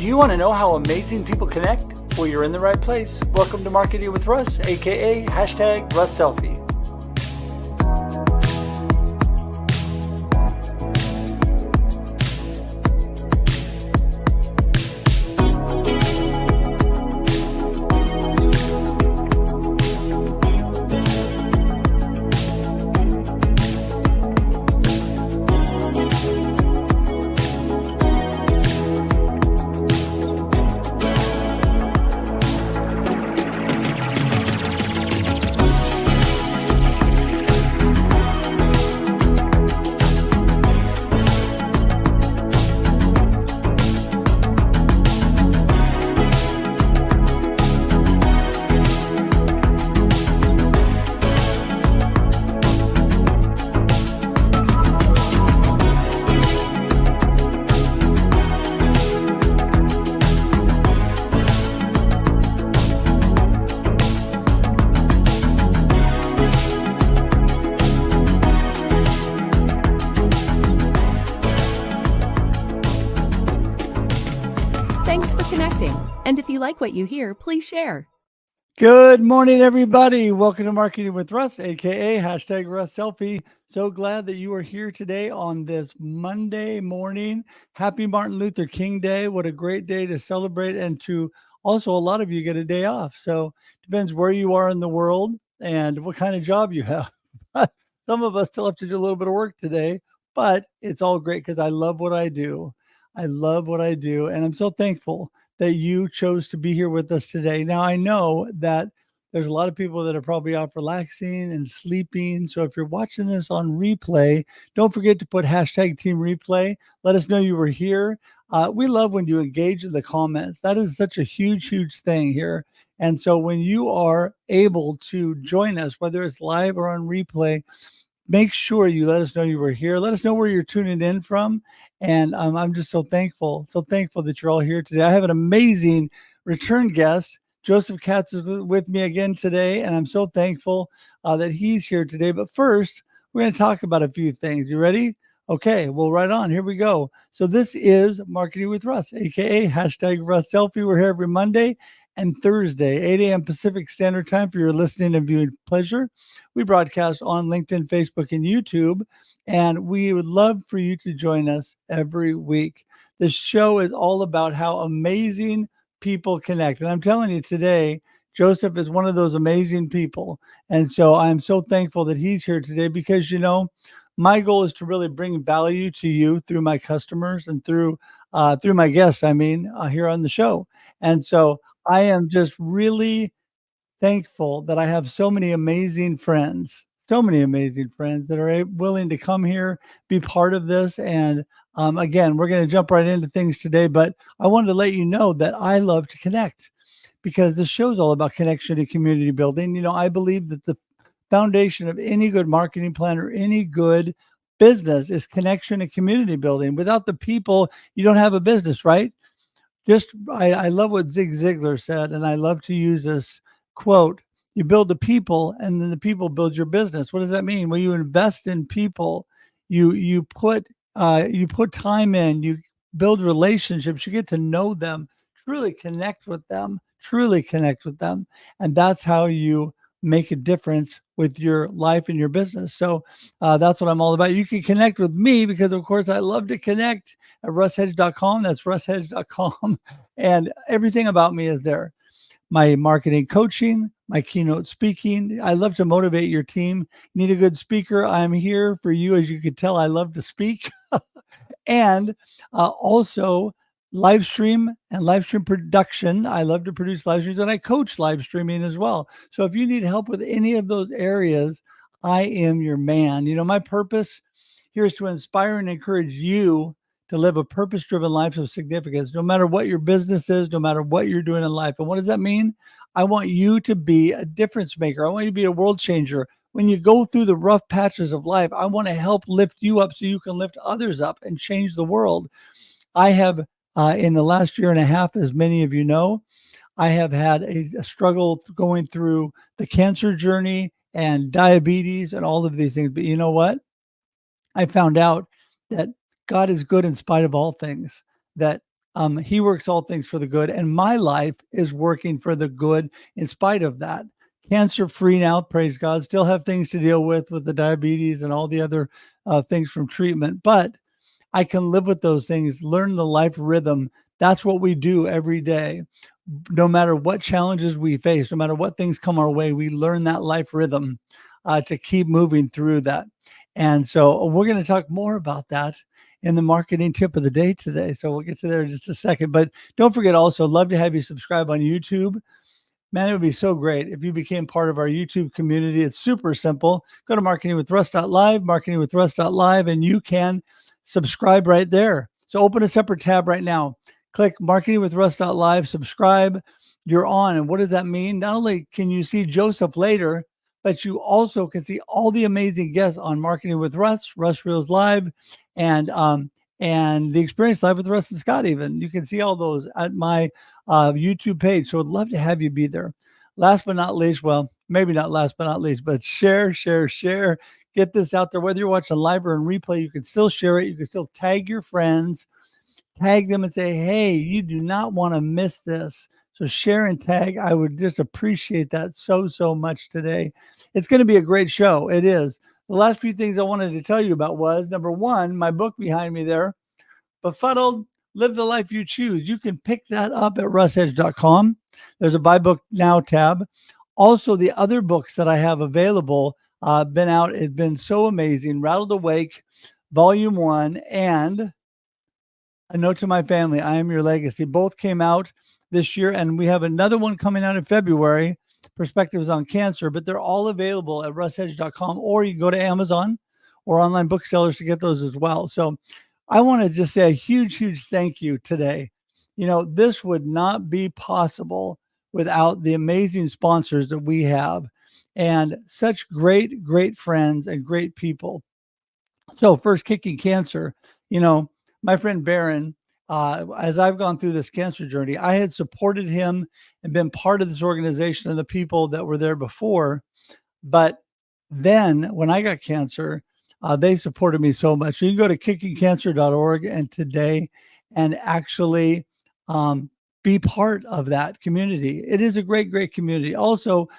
Do you want to know how amazing people connect? Well, you're in the right place. Welcome to Marketing with Russ, aka #RussSelfie. Thanks for connecting. And if you like what you hear, please share. Good morning, everybody. Welcome to Marketing with Russ, aka #RussSelfie. So glad that you are here today on this Monday morning. Happy Martin Luther King Day. What a great day to celebrate, and to also a lot of you get a day off. So depends where you are in the world and what kind of job you have. Some of us still have to do a little bit of work today, but it's all great because I love what I do. I love what I do, and I'm so thankful that you chose to be here with us today. Now, I know that there's a lot of people that are probably out relaxing and sleeping. So if you're watching this on replay, don't forget to put #team replay. Let us know you were here. We love when you engage in the comments. That is such a huge, huge thing here. And so when you are able to join us, whether it's live or on replay, make sure you let us know you were here. Let us know where you're tuning in from. And I'm just so thankful that you're all here today. I have an amazing return guest. Josef Katz is with me again today, and I'm so thankful that he's here today. But first, we're going to talk about a few things. You ready? Okay, well, right on. Here we go. So this is Marketing with Russ, aka #RussSelfie. We're here every Monday and Thursday, 8 a.m. Pacific Standard Time for your listening and viewing pleasure. We broadcast on LinkedIn, Facebook, and YouTube, and we would love for you to join us every week. This show is all about how amazing people connect. And I'm telling you today, Josef is one of those amazing people. And so I'm so thankful that he's here today because, you know, my goal is to really bring value to you through my customers and through my guests, here on the show. And so I am just really thankful that I have so many amazing friends that are willing to come here, be part of this. And again, we're going to jump right into things today, but I wanted to let you know that I love to connect because this show is all about connection and community building. You know, I believe that the foundation of any good marketing plan or any good business is connection and community building. Without the people, you don't have a business, right? I love what Zig Ziglar said, and I love to use this quote: you build the people, and then the people build your business. What does that mean? Well, you invest in people, you put time in, you build relationships, you get to know them, truly connect with them, and that's how you make a difference with your life and your business. So that's what I'm all about. You can connect with me because, of course, I love to connect at russhedge.com. That's russhedge.com. And everything about me is there. My marketing coaching, my keynote speaking. I love to motivate your team. Need a good speaker? I'm here for you. As you can tell, I love to speak. And also live stream and live stream production. I love to produce live streams, and I coach live streaming as well. So if you need help with any of those areas, I am your man. You know, my purpose here is to inspire and encourage you to live a purpose-driven life of significance, no matter what your business is, no matter what you're doing in life. And what does that mean? I want you to be a difference maker. I want you to be a world changer. When you go through the rough patches of life, I want to help lift you up so you can lift others up and change the world. I have in the last year and a half, as many of you know, I have had a struggle going through the cancer journey and diabetes and all of these things. But you know what? I found out that God is good in spite of all things, that He works all things for the good, and my life is working for the good in spite of that. Cancer free now, praise God. Still have things to deal with the diabetes and all the other things from treatment, but I can live with those things, learn the life rhythm. That's what we do every day. No matter what challenges we face, no matter what things come our way, we learn that life rhythm to keep moving through that. And so we're going to talk more about that in the marketing tip of the day today. So we'll get to there in just a second. But don't forget also, love to have you subscribe on YouTube. Man, it would be so great if you became part of our YouTube community. It's super simple. Go to marketingwithruss.live, marketingwithruss.live, and you can subscribe right there. So open a separate tab right now. Click marketingwithruss.live, subscribe. You're on. And what does that mean? Not only can you see Joseph later, but you also can see all the amazing guests on Marketing with Russ, Russ Reels Live, and the Experience Live with Russ and Scott. Even you can see all those at my YouTube page. So I'd love to have you be there. Last but not least, well, maybe not last but not least, but share. Get this out there. Whether you're watching live or in replay, you can still share it. You can still tag your friends, tag them and say, hey, you do not want to miss this. So share and tag. I would just appreciate that so much today. It's going to be a great show. It is. The last few things I wanted to tell you about was, number one, my book behind me there, Befuddled, Live the Life You Choose. You can pick that up at russedge.com. There's a Buy Book Now tab. Also, the other books that I have available been out. It's been so amazing. Rattled Awake, Volume 1, and A Note to My Family, I Am Your Legacy. Both came out this year, and we have another one coming out in February, Perspectives on Cancer, but they're all available at russedge.com, or you can go to Amazon or online booksellers to get those as well. So I want to just say a huge thank you today. You know, this would not be possible without the amazing sponsors that we have and such great friends and great people. So first, Kicking Cancer, you know, my friend Barron, as I've gone through this cancer journey, I had supported him and been part of this organization and the people that were there before. But then when I got cancer, they supported me so much. So you can go to kickingcancer.org and today and actually be part of that community. It is a great community. Also,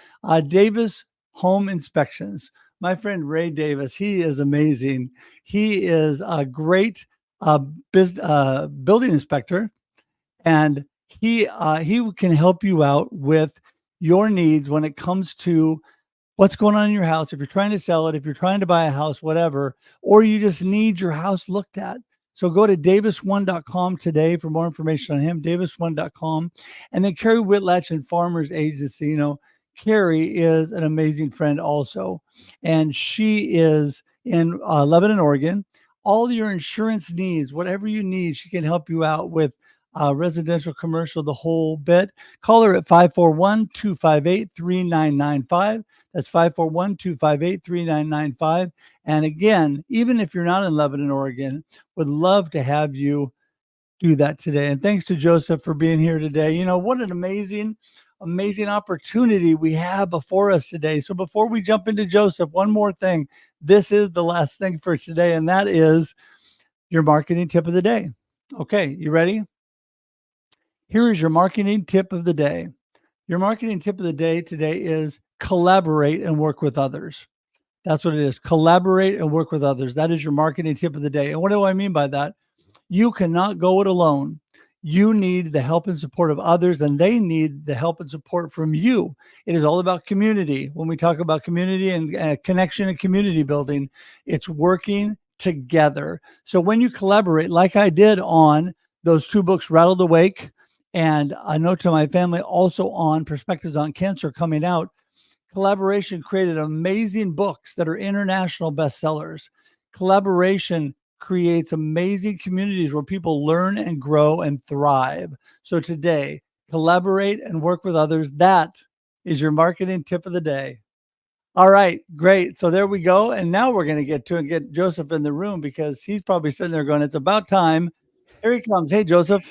Davis Home Inspections. My friend Ray Davis, he is amazing. He is a great building inspector, and he can help you out with your needs when it comes to what's going on in your house. If you're trying to sell it, if you're trying to buy a house, whatever, or you just need your house looked at. So go to davis1.com today for more information on him, davis1.com. And then Carrie Whitlatch and Farmers Agency. You know, Carrie is an amazing friend also, and she is in Lebanon, Oregon. All your insurance needs, whatever you need, she can help you out with residential, commercial, the whole bit. Call her at 541-258-3995. That's 541-258-3995. And again, even if you're not in Lebanon, Oregon, would love to have you do that today. And thanks to Joseph for being here today. You know, what an amazing opportunity we have before us today. So before we jump into Joseph, one more thing. This is the last thing for today, and that is your marketing tip of the day. Okay, you ready? Here is your marketing tip of the day. Your marketing tip of the day today is collaborate and work with others. That's what it is. Collaborate and work with others. That is your marketing tip of the day. And what do I mean by that? You cannot go it alone. You need the help and support of others, and they need the help and support from you. It is all about community. When we talk about community and connection and community building, it's working together. So when you collaborate, like I did on those two books, Rattled Awake and A Note to My Family, also on Perspectives on Cancer coming out, collaboration created amazing books that are international bestsellers. Collaboration creates amazing communities where people learn and grow and thrive. So today, collaborate and work with others. That is your marketing tip of the day. All right, great. So there we go. And now we're going to get Joseph in the room, because he's probably sitting there going, it's about time. Here he comes. Hey, Joseph.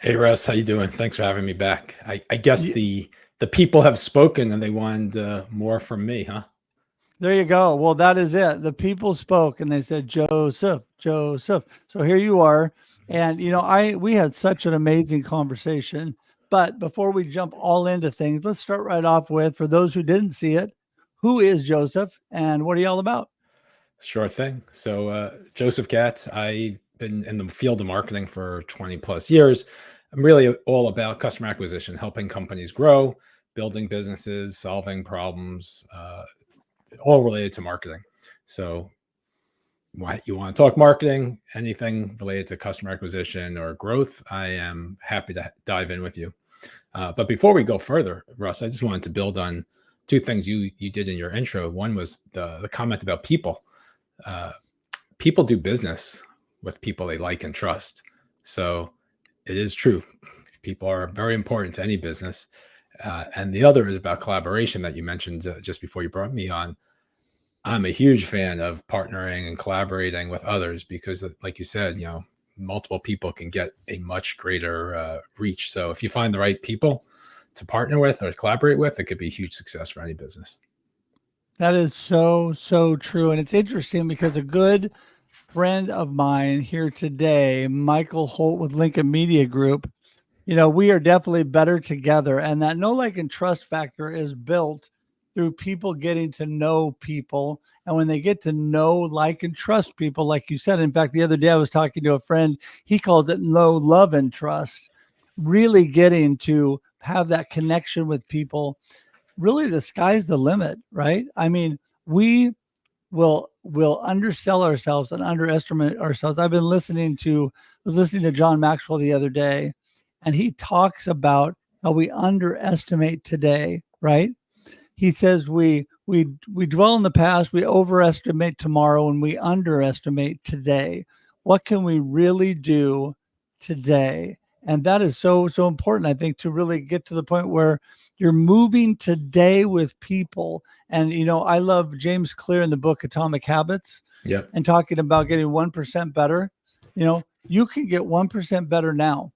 Hey, Russ, how you doing? Thanks for having me back. I guess the people have spoken and they wanted more from me, huh? There you go. Well, that is it. The people spoke and they said, Joseph. So here you are. And we had such an amazing conversation. But before we jump all into things, let's start right off with, for those who didn't see it, who is Josef and what are you all about? Sure thing. So, Josef Katz, I've been in the field of marketing for 20 plus years. I'm really all about customer acquisition, helping companies grow, building businesses, solving problems, all related to marketing. So, you want to talk marketing, anything related to customer acquisition or growth, I am happy to dive in with you. But before we go further, Russ, I just wanted to build on two things you did in your intro. One was the comment about people. People do business with people they like and trust. So it is true. People are very important to any business. And the other is about collaboration that you mentioned just before you brought me on. I'm a huge fan of partnering and collaborating with others because, like you said, multiple people can get a much greater reach. So if you find the right people to partner with or collaborate with, it could be a huge success for any business. That is so, so true. And it's interesting because a good friend of mine here today, Michael Holt with Lincoln Media Group, we are definitely better together. And that know, like, and trust factor is built through people getting to know people. And when they get to know, like, and trust people, like you said, in fact, the other day I was talking to a friend, he calls it know, love, and trust, really getting to have that connection with people. Really, the sky's the limit, right? I mean, we will undersell ourselves and underestimate ourselves. I was listening to John Maxwell the other day, and he talks about how we underestimate today, right? He says we dwell in the past, we overestimate tomorrow, and we underestimate today. What can we really do today? And that is so, so important, I think, to really get to the point where you're moving today with people. And, I love James Clear in the book Atomic Habits, and talking about getting 1% better. You can get 1% better now.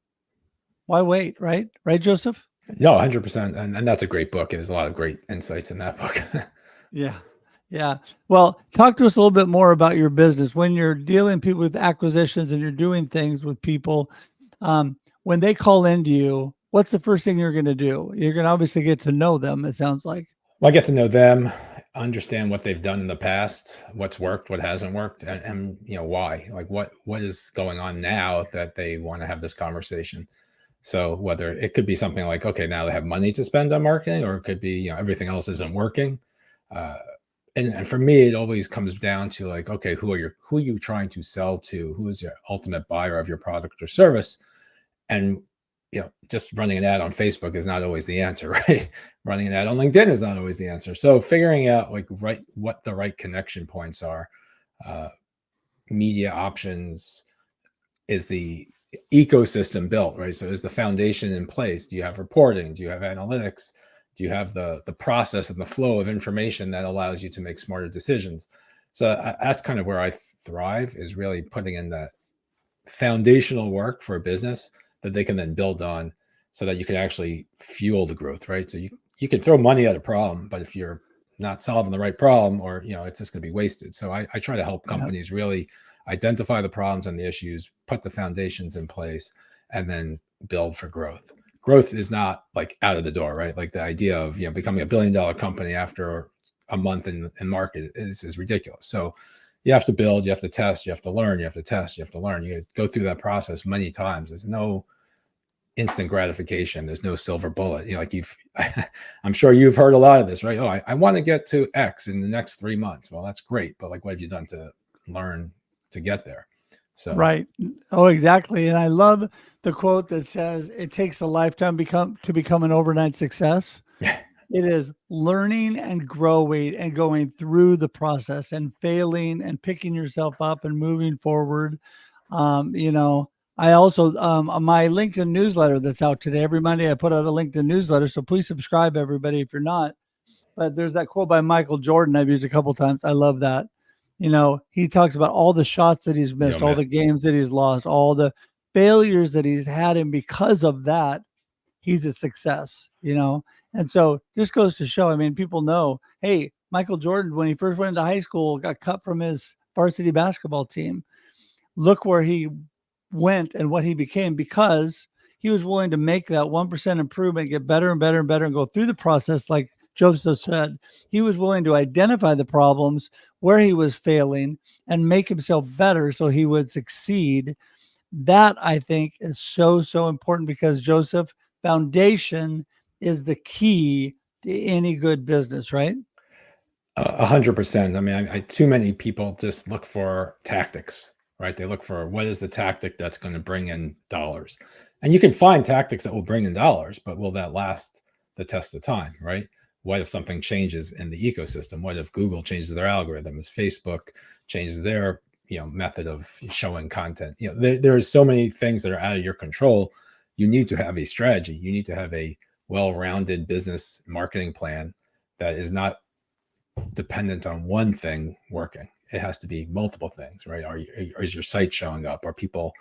Why wait? Right, Joseph? No, 100%. And that's a great book. And there's a lot of great insights in that book. Yeah. Well, talk to us a little bit more about your business. When you're dealing people with acquisitions and you're doing things with people, when they call into you, what's the first thing you're going to do? You're going to obviously get to know them, it sounds like. Well, I get to know them, understand what they've done in the past, what's worked, what hasn't worked, and why. Like what is going on now that they want to have this conversation. So whether it could be something like, okay, now they have money to spend on marketing, or it could be, everything else isn't working. And for me, it always comes down to like, okay, who are you trying to sell to? Who is your ultimate buyer of your product or service? And just running an ad on Facebook is not always the answer, right? Running an ad on LinkedIn is not always the answer. So figuring out what the right connection points are, media options, is the ecosystem built, right? So is the foundation in place? Do you have reporting? Do you have analytics? Do you have the process and the flow of information that allows you to make smarter decisions? So that's kind of where I thrive, is really putting in that foundational work for a business that they can then build on, so that you can actually fuel the growth, right? So you can throw money at a problem, but if you're not solving the right problem, or it's just going to be wasted. So I try to help companies really identify the problems and the issues, put the foundations in place, and then build for growth. Growth is not like out of the door, right? Like the idea of becoming $1 billion company after a month in market is ridiculous. So you have to build, you have to test, you have to learn, you have to test, you have to learn. You go through that process many times. There's no instant gratification. There's no silver bullet. I'm sure you've heard a lot of this, right? Oh, I want to get to X in the next 3 months. Well, that's great, but like, what have you done to learn to get there? So right. Oh, exactly. And I love the quote that says it takes a lifetime to become an overnight success. Yeah. It is learning and growing and going through the process and failing and picking yourself up and moving forward. I also, my LinkedIn newsletter that's out today, every Monday I put out a LinkedIn newsletter. So please subscribe, everybody, if you're not. But there's that quote by Michael Jordan I've used a couple of times. I love that. He talks about all the shots that he's missed, all the games that he's lost, all the failures that he's had. And because of that, he's a success, And so this goes to show, people know, hey, Michael Jordan, when he first went into high school, got cut from his varsity basketball team. Look where he went and what he became because he was willing to make that 1% improvement, get better and better and better, and go through the process. Like Joseph said, he was willing to identify the problems where he was failing and make himself better so he would succeed. That, I think, is so, so important because, Joseph, foundation is the key to any good business, right? 100%. I mean, too many people just look for tactics, right? They look for what is the tactic that's going to bring in dollars. And you can find tactics that will bring in dollars, but will that last the test of time, right? What if something changes in the ecosystem? What if Google changes their algorithms? Facebook changes their method of showing content? There are so many things that are out of your control. You need to have a strategy. You need to have a well-rounded business marketing plan that is not dependent on one thing working. It has to be multiple things, right? Is your site showing up? Are people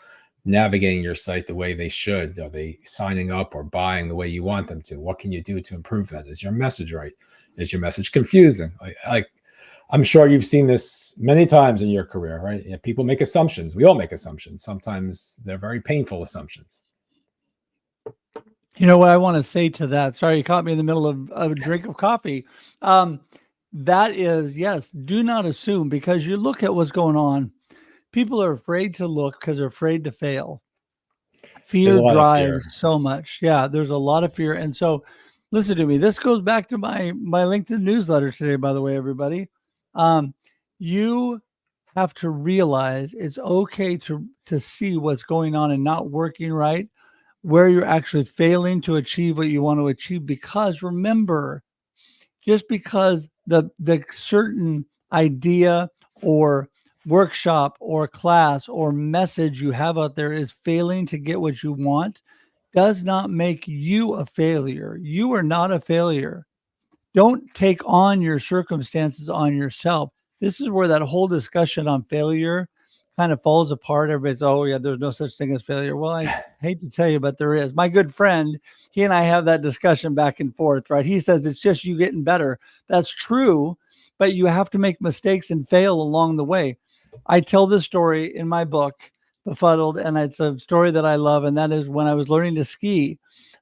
navigating your site the way they should? Are they signing up or buying the way you want them to? What can you do to improve that? Is your message right? Is your message confusing? Like I'm sure you've seen this many times in your career, right? People make assumptions. We all make assumptions. Sometimes they're very painful assumptions. You know what I want to say to that? Sorry, you caught me in the middle of a drink of coffee. That is, yes, do not assume, because you look at what's going on. People are afraid to look because they're afraid to fail. Fear drives so much. Yeah, there's a lot of fear. And so listen to me. This goes back to my LinkedIn newsletter today, by the way, everybody. You have to realize it's okay to see what's going on and not working right, where you're actually failing to achieve what you want to achieve. Because remember, just because the certain idea or workshop or class or message you have out there is failing to get what you want does not make you a failure. You are not a failure. Don't take on your circumstances on yourself. This is where that whole discussion on failure kind of falls apart. Everybody's, oh yeah, there's no such thing as failure. Well, I hate to tell you, but there is. My good friend, he and I have that discussion back and forth, right? He says it's just you getting better. That's true, but you have to make mistakes and fail along the way. I tell this story in my book, Befuddled, and it's a story that I love, and that is when I was learning to ski.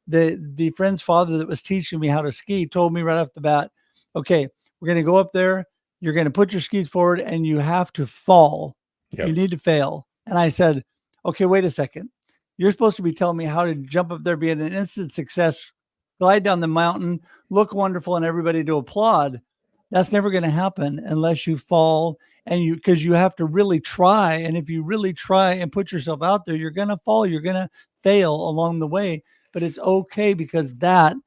The friend's father that was teaching me how to ski told me right off the bat, okay, we're going to go up there, you're going to put your skis forward, and you have to fall. Yep. You need to fail. And I said, okay, wait a second. You're supposed to be telling me how to jump up there, be an instant success, glide down the mountain, look wonderful, and everybody to applaud. That's never going to happen unless you fall, and because you have to really try. And if you really try and put yourself out there, you're going to fall, you're going to fail along the way, but it's okay, because that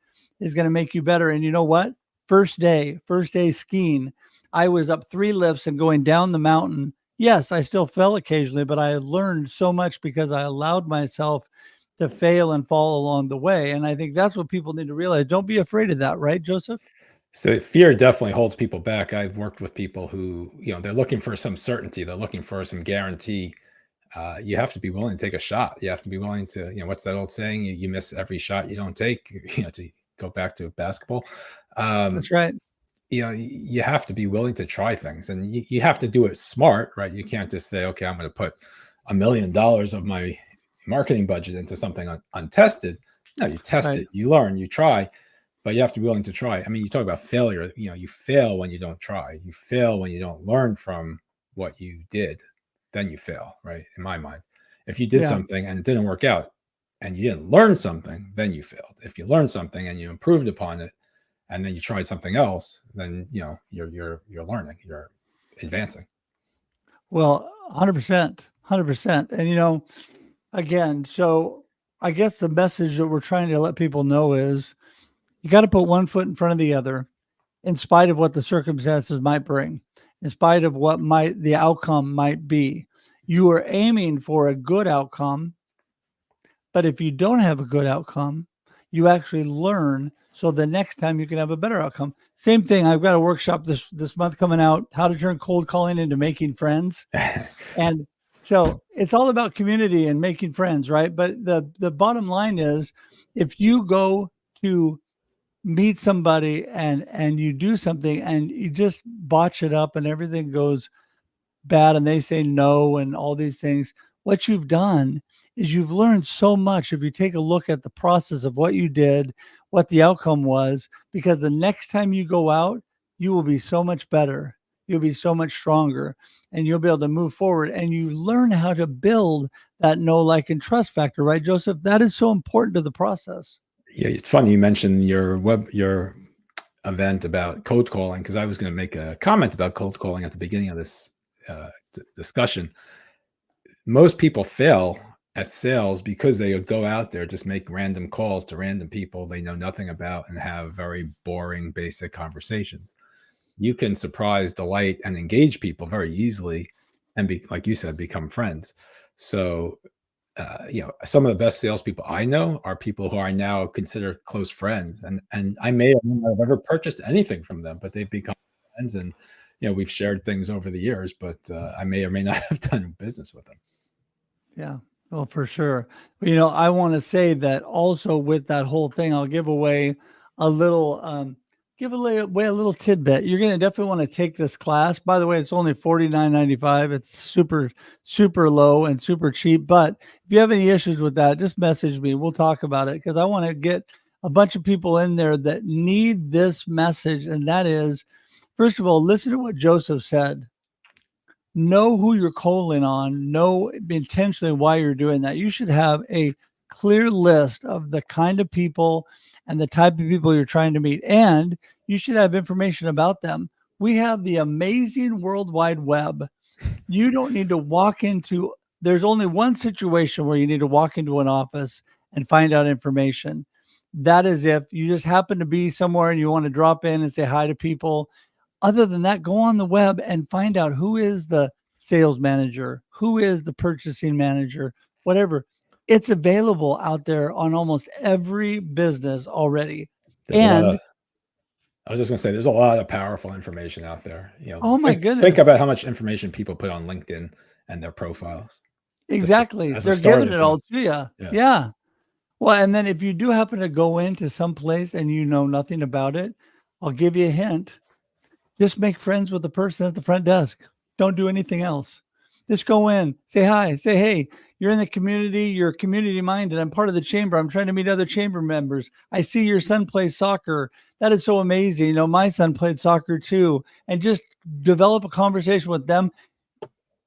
is going to make you better. And you know what? First day skiing, I was up 3 lifts and going down the mountain. Yes, I still fell occasionally, but I learned so much because I allowed myself to fail and fall along the way. And I think that's what people need to realize. Don't be afraid of that, right, Joseph? So fear definitely holds people back. I've worked with people who, they're looking for some certainty. They're looking for some guarantee. You have to be willing to take a shot. You have to be willing to, what's that old saying? You miss every shot you don't take, to go back to basketball. That's right. You have to be willing to try things, and you have to do it smart, right? You can't just say, okay, I'm going to put $1 million of my marketing budget into something untested. No, you test it, you learn, you try, but you have to be willing to try. I mean, you talk about failure, you fail when you don't try, you fail when you don't learn from what you did, then you fail, right? In my mind, if you did something and it didn't work out and you didn't learn something, then you failed. If you learned something and you improved upon it, and then you tried something else, then you're learning, you're advancing. Well, 100%. And again, so I guess the message that we're trying to let people know is you got to put one foot in front of the other, in spite of what the circumstances might bring, in spite of what the outcome might be. You are aiming for a good outcome, but if you don't have a good outcome, you actually learn, so the next time you can have a better outcome. Same thing. I've got a workshop this month coming out, how to turn cold calling into making friends. And so it's all about community and making friends, right? But the bottom line is, if you go to meet somebody and you do something and you just botch it up and everything goes bad and they say no and all these things, what you've done is you've learned so much if you take a look at the process of what you did, what the outcome was, because the next time you go out, you will be so much better. You'll be so much stronger, and you'll be able to move forward, and you learn how to build that know, like, and trust factor, right, Joseph? That is so important to the process. Yeah, it's funny you mentioned your event about cold calling, because I was going to make a comment about cold calling at the beginning of this discussion. Most people fail at sales because they go out there, just make random calls to random people they know nothing about and have very boring, basic conversations. You can surprise, delight, and engage people very easily, and like you said, become friends. So, some of the best salespeople I know are people who I now consider close friends, and I may not have ever purchased anything from them, but they've become friends, and we've shared things over the years, but I may or may not have done business with them. Yeah, well, for sure. I want to say that also with that whole thing, I'll give away a little away a little tidbit. You're going to definitely want to take this class. By the way, it's only $49.95. It's super, super low and super cheap. But if you have any issues with that, just message me. We'll talk about it, because I want to get a bunch of people in there that need this message. And that is, first of all, listen to what Joseph said. Know who you're calling on. Know intentionally why you're doing that. You should have a clear list of the kind of people and the type of people you're trying to meet, and you should have information about them. We have the amazing World Wide Web. You don't need to walk into, there's only one situation where you need to walk into an office and find out information. That is if you just happen to be somewhere and you want to drop in and say hi to people. Other than that, go on the web and find out who is the sales manager, who is the purchasing manager, whatever. It's available out there on almost every business already. I was just going to say, there's a lot of powerful information out there. Oh my goodness. Think about how much information people put on LinkedIn and their profiles. Exactly. They're giving it all to you. Yeah. Well, and then if you do happen to go into some place and you know nothing about it, I'll give you a hint. Just make friends with the person at the front desk. Don't do anything else. Just go in, say hi, say, hey, you're in the community, you're community minded. I'm part of the chamber. I'm trying to meet other chamber members. I see your son plays soccer. That is so amazing. My son played soccer too. And just develop a conversation with them.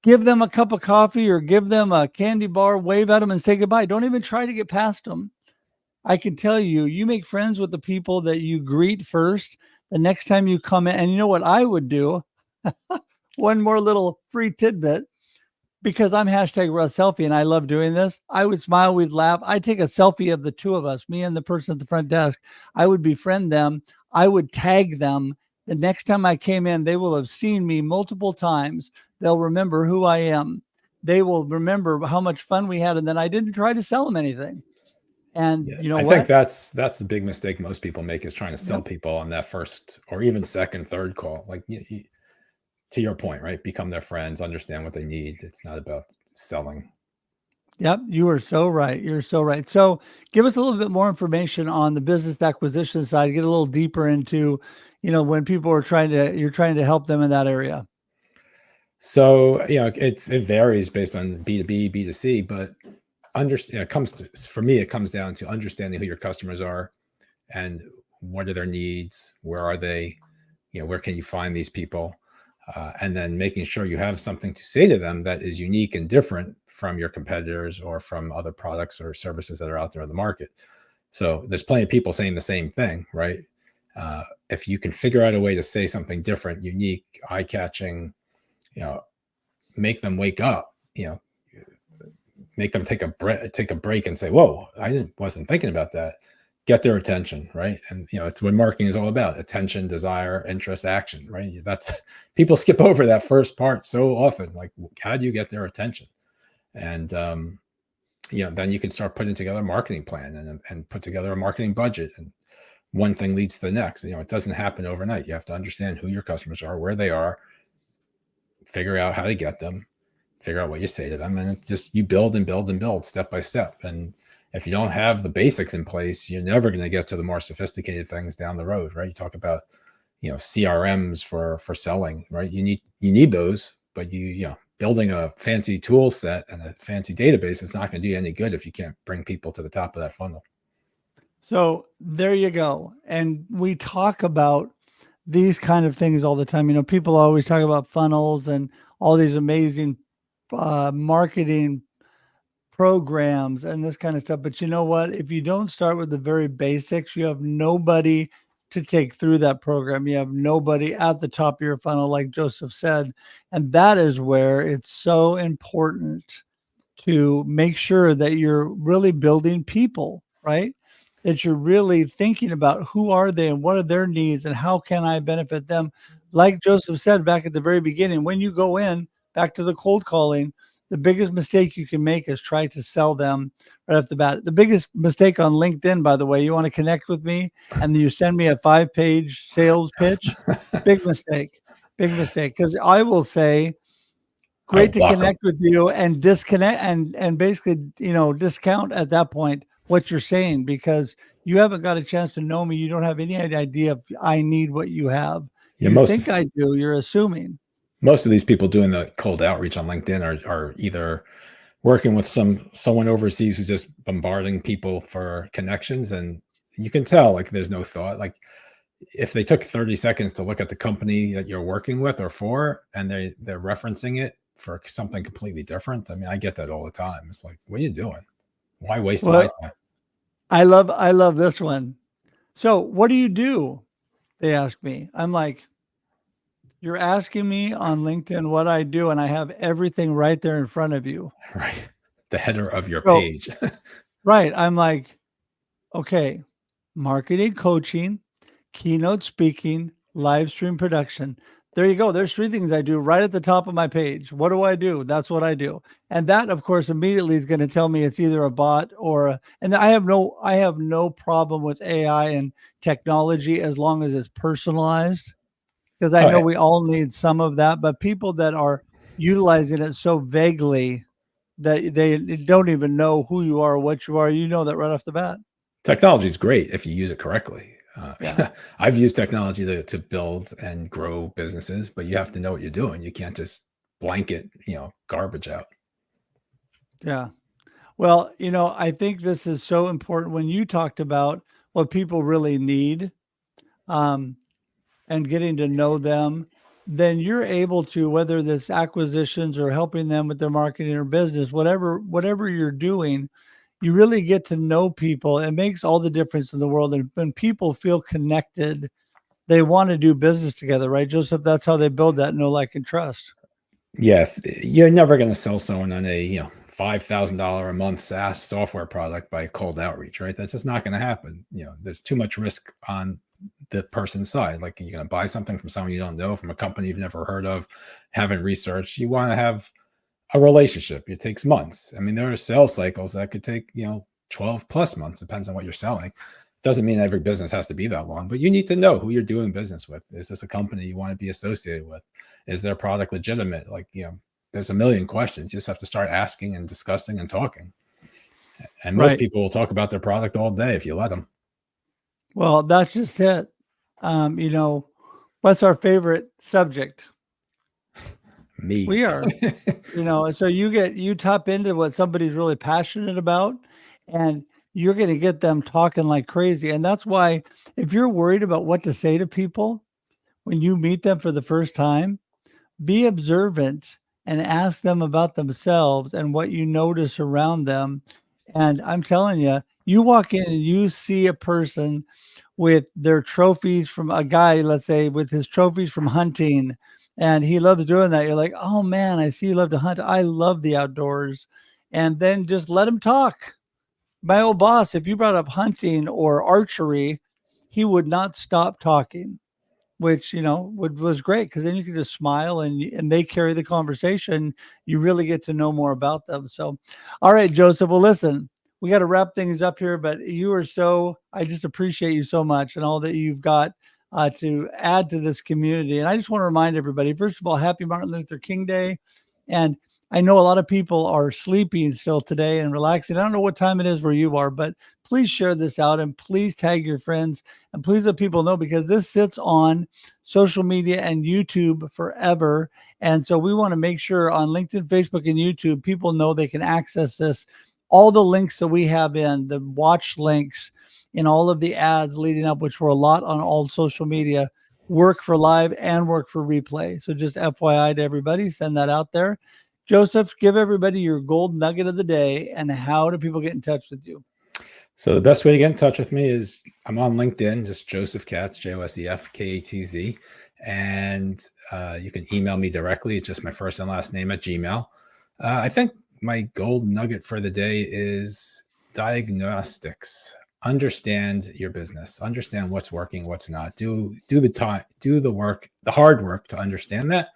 Give them a cup of coffee or give them a candy bar, wave at them and say goodbye. Don't even try to get past them. I can tell you make friends with the people that you greet first. The next time you come in, and you know what I would do? One more little free tidbit, because I'm #Russ Selfie and I love doing this. I would smile, we'd laugh. I'd take a selfie of the two of us, me and the person at the front desk. I would befriend them. I would tag them. The next time I came in, they will have seen me multiple times. They'll remember who I am. They will remember how much fun we had. And then I didn't try to sell them anything. And I think that's the big mistake most people make, is trying to sell people on that first or even second, third call. Like, to your point, right? Become their friends, understand what they need. It's not about selling. Yep, you are so right. You're so right. So give us a little bit more information on the business acquisition side. Get a little deeper into, when people are you're trying to help them in that area. So, it varies based on B2B, B2C, but for me, it comes down to understanding who your customers are and what are their needs, where are they, where can you find these people, and then making sure you have something to say to them that is unique and different from your competitors or from other products or services that are out there in the market. So there's plenty of people saying the same thing, right? If you can figure out a way to say something different, unique, eye-catching, make them wake up, make them take a break and say, whoa, wasn't thinking about that. Get their attention, right? And it's what marketing is all about: attention, desire, interest, action, right? That's, people skip over that first part so often. Like, how do you get their attention? And then you can start putting together a marketing plan and put together a marketing budget, and one thing leads to the next. It doesn't happen overnight. You have to understand who your customers are, where they are, figure out how to get them, figure out what you say to them, and it's just, you build and build and build step by step. And if you don't have the basics in place, you're never going to get to the more sophisticated things down the road, right? You talk about, CRMs for selling, right? You need those, but building a fancy tool set and a fancy database is not going to do you any good if you can't bring people to the top of that funnel. So there you go. And we talk about these kind of things all the time. People always talk about funnels and all these amazing marketing programs and this kind of stuff. But you know what? If you don't start with the very basics, you have nobody to take through that program. You have nobody at the top of your funnel, like Joseph said. And that is where it's so important to make sure that you're really building people, right? That you're really thinking about who are they and what are their needs and how can I benefit them? Like Joseph said back at the very beginning, when you go in, back to the cold calling, the biggest mistake you can make is try to sell them right off the bat. The biggest mistake on LinkedIn, by the way, you want to connect with me and you send me a 5-page sales pitch. Big mistake. Because I will say, great to connect with you and disconnect and basically, discount at that point what you're saying, because you haven't got a chance to know me. You don't have any idea if I need what you have. Yeah, you think I do, you're assuming. Most of these people doing the cold outreach on LinkedIn are either working with someone overseas who's just bombarding people for connections, and you can tell like there's no thought. Like if they took 30 seconds to look at the company that you're working with or for, and they're referencing it for something completely different. I mean, I get that all the time. It's like, what are you doing? Why waste my time? I love this one. So what do you do? They ask me. I'm like, you're asking me on LinkedIn what I do, and I have everything right there in front of you. Right. The header of your page. Right. I'm like, okay, marketing, coaching, keynote speaking, live stream production. There you go. There's 3 things I do right at the top of my page. What do I do? That's what I do. And that, of course, immediately is going to tell me it's either a bot or and I have no problem with AI and technology as long as it's personalized, because I know we all need some of that, but people that are utilizing it so vaguely that they don't even know who you are or what you are, that right off the bat. Technology is great if you use it correctly. I've used technology to build and grow businesses, but you have to know what you're doing. You can't just blanket, garbage out. Yeah. Well, I think this is so important when you talked about what people really need, and getting to know them, then you're able to, whether this acquisitions or helping them with their marketing or business, whatever you're doing, you really get to know people. It makes all the difference in the world. And when people feel connected, they want to do business together, right, Joseph? That's how they build that know, like, and trust. Yeah. You're never going to sell someone on a, $5,000 a month SaaS software product by cold outreach, right? That's just not going to happen. There's too much risk on the person's side. Like, you're going to buy something from someone you don't know, from a company you've never heard of, haven't researched. You want to have a relationship. It takes months. I mean, there are sales cycles that could take, 12 plus months, depends on what you're selling. Doesn't mean every business has to be that long, but you need to know who you're doing business with. Is this a company you want to be associated with? Is their product legitimate? Like, there's a million questions. You just have to start asking and discussing and talking. And most people will talk about their product all day if you let them. Well, that's just it. What's our favorite subject? Me. We are, so you tap into what somebody's really passionate about, and you're going to get them talking like crazy. And that's why, if you're worried about what to say to people when you meet them for the first time, be observant and ask them about themselves and what you notice around them. And I'm telling you, you walk in and you see a person with their trophies from a guy, let's say, with his trophies from hunting, and he loves doing that. You're like, oh man, I see you love to hunt. I love the outdoors. And then just let him talk. My old boss, if you brought up hunting or archery, he would not stop talking, which, was great, because then you could just smile and they carry the conversation. You really get to know more about them. So, all right, Joseph, well, listen, we got to wrap things up here, but I just appreciate you so much and all that you've got to add to this community. And I just want to remind everybody, first of all, happy Martin Luther King Day. And I know a lot of people are sleeping still today and relaxing. I don't know what time it is where you are, but please share this out and please tag your friends and please let people know, because this sits on social media and YouTube forever. And so we want to make sure on LinkedIn, Facebook, and YouTube, people know they can access this. All the links that we have in the watch links in all of the ads leading up, which were a lot on all social media, work for live and work for replay. So just FYI to everybody, send that out there. Joseph, give everybody your gold nugget of the day and how do people get in touch with you? So the best way to get in touch with me is I'm on LinkedIn, just Josef Katz, JosefKatz. And you can email me directly. It's just my first and last name at Gmail. I think my gold nugget for the day is diagnostics. Understand your business, understand what's working, what's not. Do the work, the hard work to understand that.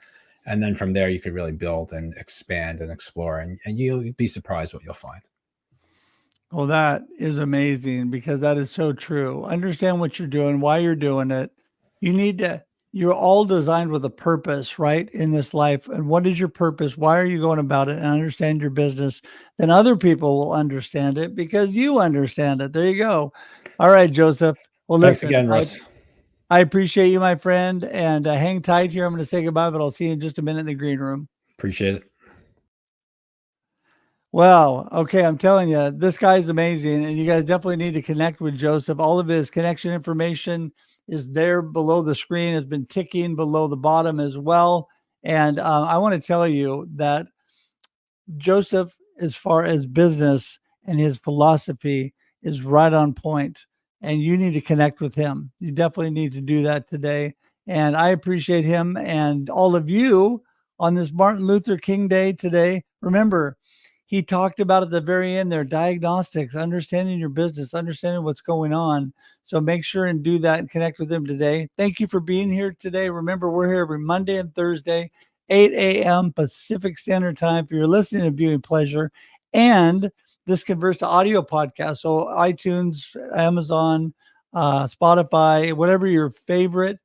And then from there, you could really build and expand and explore, and you'll be surprised what you'll find. Well, that is amazing, because that is so true. Understand what you're doing, why you're doing it. You're all designed with a purpose, right, in this life. And what is your purpose? Why are you going about it? And understand your business. Then other people will understand it because you understand it. There you go. All right, Joseph. Well, Thanks listen, again, Russ. I appreciate you, my friend, and hang tight here. I'm going to say goodbye, but I'll see you in just a minute in the green room. Appreciate it. Well, okay, I'm telling you, this guy's amazing, and you guys definitely need to connect with Joseph. All of his connection information is there below the screen. It's been ticking below the bottom as well. And I want to tell you that Joseph, as far as business and his philosophy, is right on point. And you need to connect with him. You definitely need to do that today. And I appreciate him and all of you on this Martin Luther King Day today. Remember, he talked about at the very end there, diagnostics, understanding your business, understanding what's going on. So make sure and do that and connect with him today. Thank you for being here today. Remember, we're here every Monday and Thursday, 8 a.m. Pacific Standard Time for your listening and viewing pleasure. And this converts to audio podcast. So iTunes, Amazon, Spotify, whatever your favorite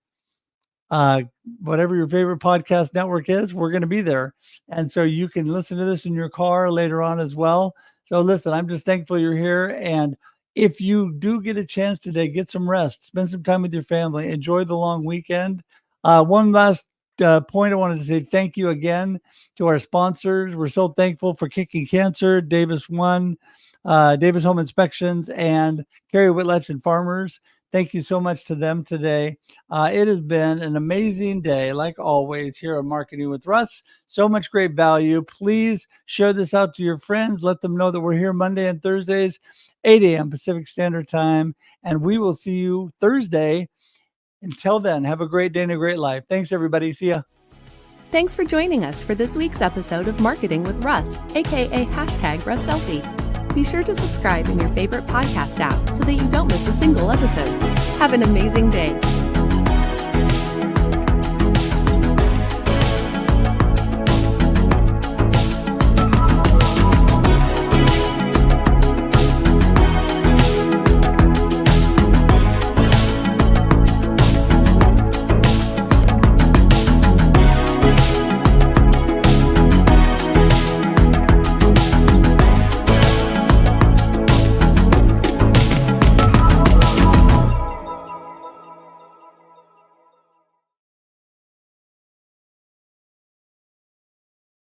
podcast network is, we're going to be there. And so you can listen to this in your car later on as well. So listen, I'm just thankful you're here. And if you do get a chance today, get some rest, spend some time with your family, enjoy the long weekend. One last point, I wanted to say thank you again to our sponsors. We're so thankful for Kicking Cancer, Davis One, Davis Home Inspections, and Carrie Whitlatch and Farmers. Thank you so much to them today. It has been an amazing day, like always, here on Marketing with Russ. So much great value. Please share this out to your friends. Let them know that we're here Monday and Thursdays, 8 a.m. Pacific Standard Time. And we will see you Thursday. Until then, have a great day and a great life. Thanks, everybody. See ya. Thanks for joining us for this week's episode of Marketing with Russ, aka #RussSelfie. Be sure to subscribe in your favorite podcast app so that you don't miss a single episode. Have an amazing day.